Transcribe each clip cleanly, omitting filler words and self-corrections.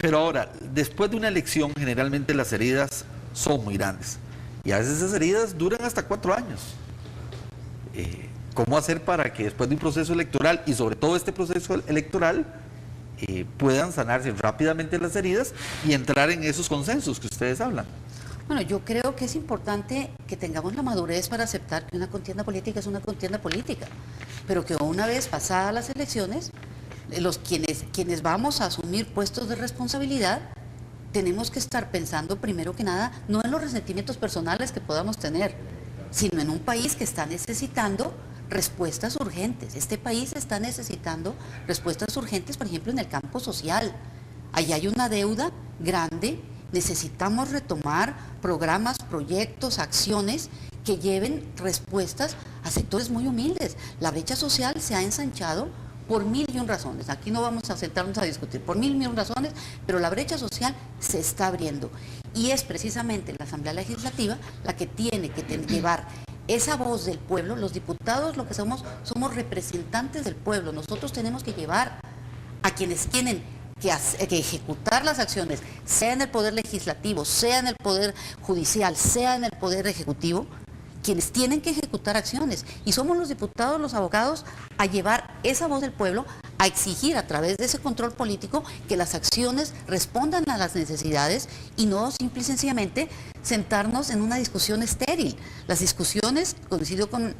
Pero ahora, después de una elección, generalmente las heridas son muy grandes. Y a veces esas heridas duran hasta 4 años. ¿Cómo hacer para que después de un proceso electoral, y sobre todo este proceso electoral, puedan sanarse rápidamente las heridas y entrar en esos consensos que ustedes hablan? Bueno, yo creo que es importante que tengamos la madurez para aceptar que una contienda política es una contienda política, pero que una vez pasadas las elecciones, quienes vamos a asumir puestos de responsabilidad, tenemos que estar pensando primero que nada, no en los resentimientos personales que podamos tener, sino en un país que está necesitando respuestas urgentes. Este país está necesitando respuestas urgentes, por ejemplo, en el campo social. Allí hay una deuda grande. Necesitamos retomar programas, proyectos, acciones que lleven respuestas a sectores muy humildes. La brecha social se ha ensanchado por 1001 razones. Aquí no vamos a sentarnos a discutir por 1001 razones, pero la brecha social se está abriendo. Y es precisamente la Asamblea Legislativa la que tiene que llevar esa voz del pueblo. Los diputados lo que somos representantes del pueblo. Nosotros tenemos que llevar a quienes tienen que ejecutar las acciones, sea en el Poder Legislativo, sea en el Poder Judicial, sea en el Poder Ejecutivo, quienes tienen que ejecutar acciones. Y somos los diputados, los abogados, a llevar esa voz del pueblo, a exigir a través de ese control político que las acciones respondan a las necesidades y no simple y sencillamente sentarnos en una discusión estéril. Las discusiones, coincido con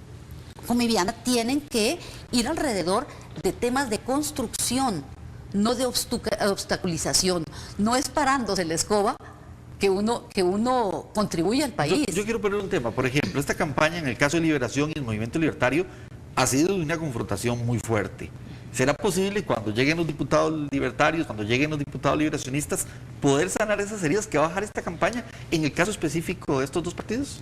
Viviana, tienen que ir alrededor de temas de construcción, no de obstaculización. No es parándose la escoba que uno contribuye al país. Yo quiero poner un tema. Por ejemplo, esta campaña en el caso de Liberación y el Movimiento Libertario ha sido de una confrontación muy fuerte. ¿Será posible cuando lleguen los diputados libertarios, cuando lleguen los diputados liberacionistas, poder sanar esas heridas que va a bajar esta campaña en el caso específico de estos dos partidos?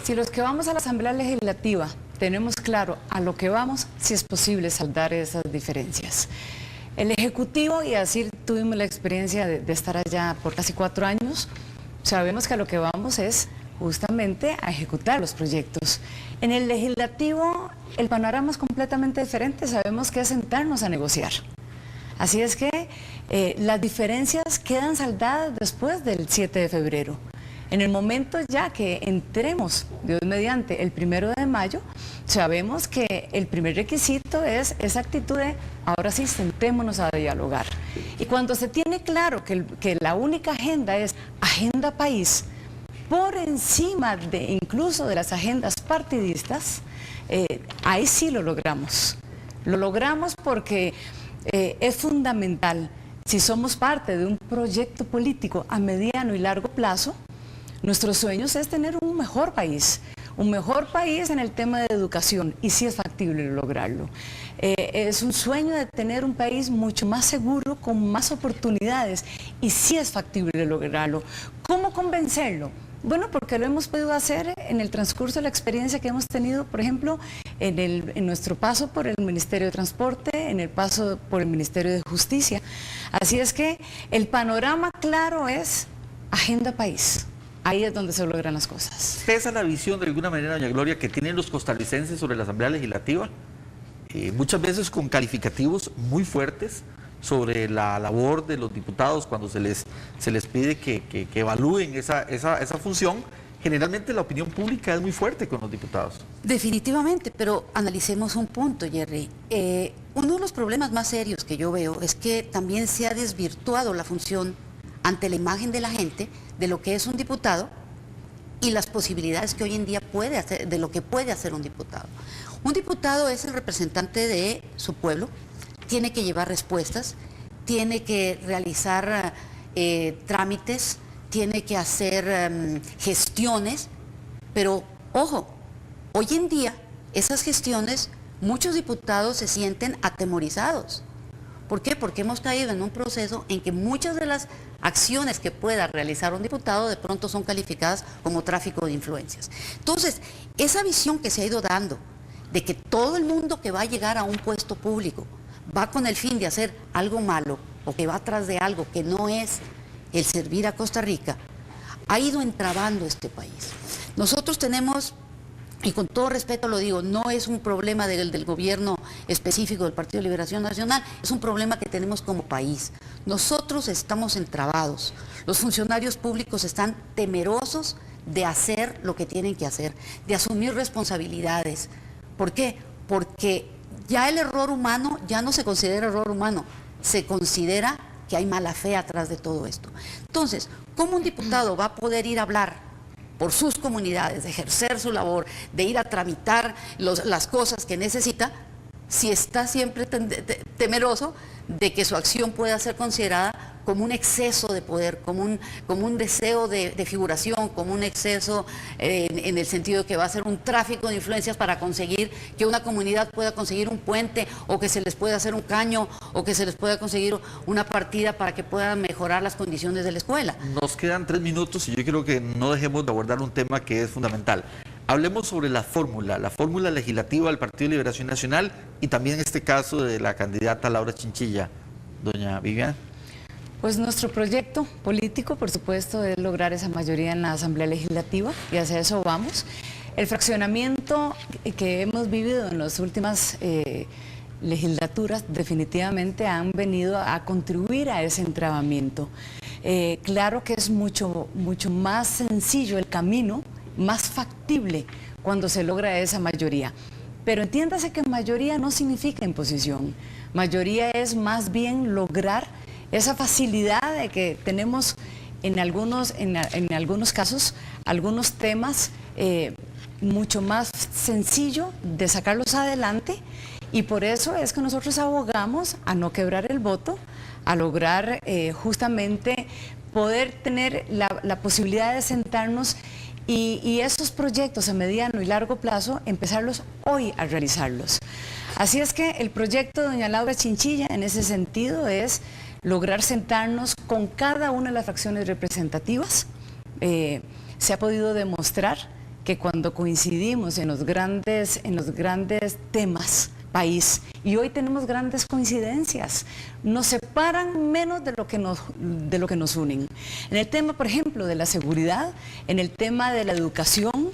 Si los que vamos a la Asamblea Legislativa tenemos claro a lo que vamos, si es posible saldar esas diferencias. El Ejecutivo, y así tuvimos la experiencia de estar allá por casi 4 años, sabemos que a lo que vamos es justamente a ejecutar los proyectos. En el Legislativo el panorama es completamente diferente, sabemos que es sentarnos a negociar. Así es que las diferencias quedan saldadas después del 7 de febrero. En el momento ya que entremos, Dios mediante, el 1 de mayo, sabemos que el primer requisito es esa actitud de, ahora sí, sentémonos a dialogar. Y cuando se tiene claro que la única agenda es agenda país, por encima de incluso de las agendas partidistas, ahí sí lo logramos. Lo logramos porque es fundamental, si somos parte de un proyecto político a mediano y largo plazo, nuestros sueños es tener un mejor país en el tema de educación, y sí es factible lograrlo. Es un sueño de tener un país mucho más seguro, con más oportunidades, y sí es factible lograrlo. ¿Cómo convencerlo? Bueno, porque lo hemos podido hacer en el transcurso de la experiencia que hemos tenido, por ejemplo, en nuestro paso por el Ministerio de Transporte, en el paso por el Ministerio de Justicia. Así es que el panorama claro es agenda país. Ahí es donde se logran las cosas. ¿Esa es la visión de alguna manera, doña Gloria, que tienen los costarricenses sobre la Asamblea Legislativa? Muchas veces con calificativos muy fuertes sobre la labor de los diputados cuando se les pide que evalúen esa función. Generalmente la opinión pública es muy fuerte con los diputados. Definitivamente, pero analicemos un punto, Jerry. Uno de los problemas más serios que yo veo es que también se ha desvirtuado la función ante la imagen de la gente de lo que es un diputado y las posibilidades que hoy en día puede hacer, de lo que puede hacer un diputado. Un diputado es el representante de su pueblo, tiene que llevar respuestas, tiene que realizar trámites, tiene que hacer gestiones, pero ojo, hoy en día esas gestiones, muchos diputados se sienten atemorizados. ¿Por qué? Porque hemos caído en un proceso en que muchas de las acciones que pueda realizar un diputado de pronto son calificadas como tráfico de influencias. Entonces, esa visión que se ha ido dando de que todo el mundo que va a llegar a un puesto público va con el fin de hacer algo malo o que va atrás de algo que no es el servir a Costa Rica, ha ido entrabando este país. Nosotros tenemos y con todo respeto lo digo, no es un problema del gobierno específico del Partido de Liberación Nacional, es un problema que tenemos como país. Nosotros estamos entrabados, los funcionarios públicos están temerosos de hacer lo que tienen que hacer, de asumir responsabilidades. ¿Por qué? Porque ya el error humano ya no se considera error humano, se considera que hay mala fe atrás de todo esto. Entonces, ¿cómo un diputado va a poder ir a hablar por sus comunidades, de ejercer su labor, de ir a tramitar las cosas que necesita, si está siempre temeroso de que su acción pueda ser considerada como un exceso de poder, como un deseo de figuración, como un exceso en el sentido de que va a ser un tráfico de influencias para conseguir que una comunidad pueda conseguir un puente, o que se les pueda hacer un caño, o que se les pueda conseguir una partida para que puedan mejorar las condiciones de la escuela? Nos quedan 3 minutos y yo creo que no dejemos de abordar un tema que es fundamental. Hablemos sobre la fórmula legislativa del Partido de Liberación Nacional y también en este caso de la candidata Laura Chinchilla. Doña Viviana. Pues nuestro proyecto político, por supuesto, es lograr esa mayoría en la Asamblea Legislativa y hacia eso vamos. El fraccionamiento que hemos vivido en las últimas legislaturas definitivamente han venido a contribuir a ese entrabamiento. Claro que es mucho más sencillo el camino, más factible cuando se logra esa mayoría. Pero entiéndase que mayoría no significa imposición. Mayoría es más bien lograr esa facilidad de que tenemos en algunos casos, algunos temas mucho más sencillo de sacarlos adelante, y por eso es que nosotros abogamos a no quebrar el voto, a lograr justamente poder tener la posibilidad de sentarnos y esos proyectos a mediano y largo plazo, empezarlos hoy a realizarlos. Así es que el proyecto de doña Laura Chinchilla en ese sentido es lograr sentarnos con cada una de las fracciones representativas. Se ha podido demostrar que cuando coincidimos en los grandes temas país, y hoy tenemos grandes coincidencias, nos separan menos de lo que nos unen. En el tema, por ejemplo, de la seguridad, en el tema de la educación,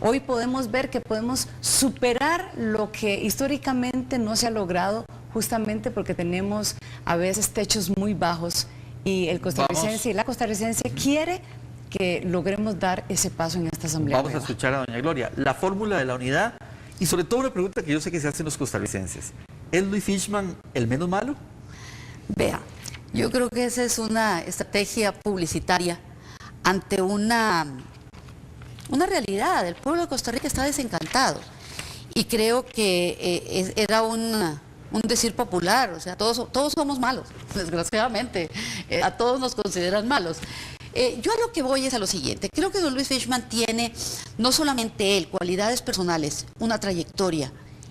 hoy podemos ver que podemos superar lo que históricamente no se ha logrado, justamente porque tenemos a veces techos muy bajos, y el costarricense y la costarricense quiere que logremos dar ese paso en esta asamblea. Vamos a escuchar a doña Gloria. La fórmula de la unidad, y sobre todo una pregunta que yo sé que se hacen los costarricenses. ¿Es Luis Fishman el menos malo? Vea, yo creo que esa es una estrategia publicitaria ante una realidad. El pueblo de Costa Rica está desencantado, y creo que era un decir popular, o sea, todos somos malos, desgraciadamente, a todos nos consideran malos. Yo a lo que voy es a lo siguiente: creo que don Luis Fishman tiene, no solamente él, cualidades personales, una trayectoria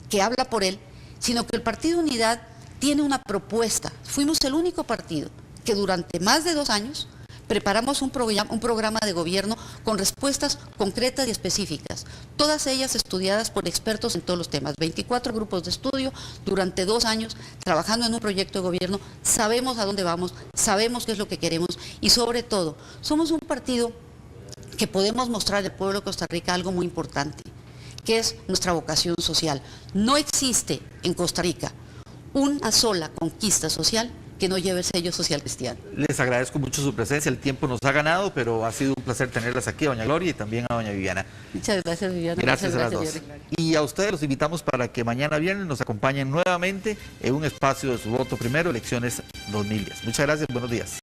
que habla por él, sino que el Partido Unidad tiene una propuesta. Fuimos el único partido que durante más de 2 años preparamos un programa de gobierno con respuestas concretas y específicas, todas ellas estudiadas por expertos en todos los temas, 24 grupos de estudio durante 2 años trabajando en un proyecto de gobierno. Sabemos a dónde vamos, sabemos qué es lo que queremos, y sobre todo, somos un partido que podemos mostrar al pueblo de Costa Rica algo muy importante, que es nuestra vocación social. No existe en Costa Rica una sola conquista social que no lleve el sello social cristiano. Les agradezco mucho su presencia, el tiempo nos ha ganado, pero ha sido un placer tenerlas aquí, a doña Gloria, y también a doña Viviana. Muchas gracias, Viviana. Gracias a las dos. Y a ustedes los invitamos para que mañana viernes nos acompañen nuevamente en un espacio de Su Voto Primero, Elecciones 2010. Muchas gracias, buenos días.